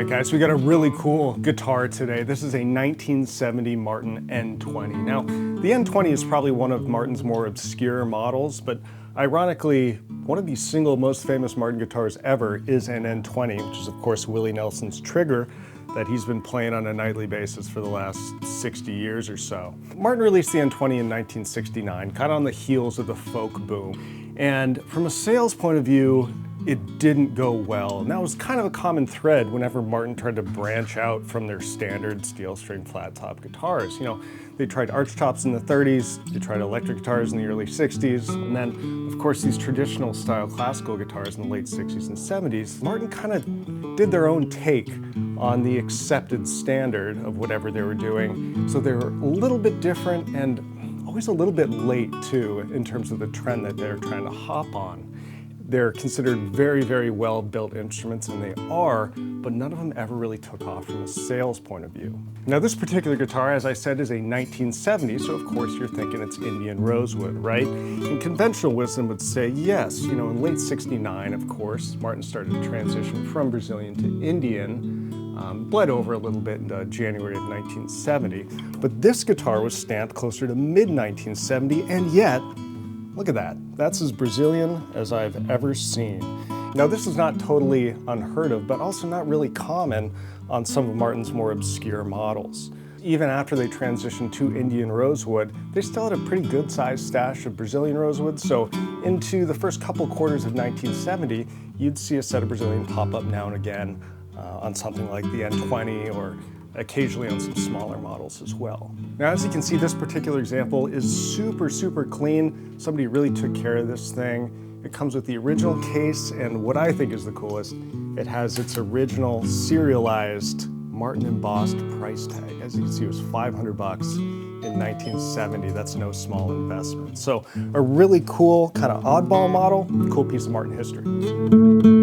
right, guys, we got a really cool guitar today. This is a 1970 Martin N-20. Now, the N-20 is probably one of Martin's more obscure models, but ironically, one of the single most famous Martin guitars ever is an N-20, which is of course Willie Nelson's Trigger that he's been playing on a nightly basis for the last 60 years or so. Martin released the N-20 in 1969, kind of on the heels of the folk boom. And from a sales point of view, it didn't go well. And that was kind of a common thread whenever Martin tried to branch out from their standard steel string flat top guitars. You know, they tried arch tops in the 30s, they tried electric guitars in the early 60s, and then of course these traditional style classical guitars in the late 60s and 70s. Martin kind of did their own take on the accepted standard of whatever they were doing. So they were a little bit different and always a little bit late too in terms of the trend that they're trying to hop on. They're considered very, very well-built instruments, and they are, but none of them ever really took off from a sales point of view. Now, this particular guitar, as I said, is a 1970, so of course you're thinking it's Indian Rosewood, right? And conventional wisdom would say yes. You know, in late 69, of course, Martin started to transition from Brazilian to Indian, bled over a little bit in January of 1970. But this guitar was stamped closer to mid-1970, and yet, look at that. That's as Brazilian as I've ever seen. Now, this is not totally unheard of, but also not really common on some of Martin's more obscure models. Even after they transitioned to Indian Rosewood, they still had a pretty good sized stash of Brazilian Rosewood, so into the first couple quarters of 1970, you'd see a set of Brazilian pop up now and again on something like the N-20 or occasionally on some smaller models as well. Now, as you can see, this particular example is super, super clean. Somebody really took care of this thing. It comes with the original case, and what I think is the coolest, it has its original serialized Martin embossed price tag. As you can see, it was 500 bucks in 1970. That's no small investment. So a really cool, kind of oddball model, cool piece of Martin history.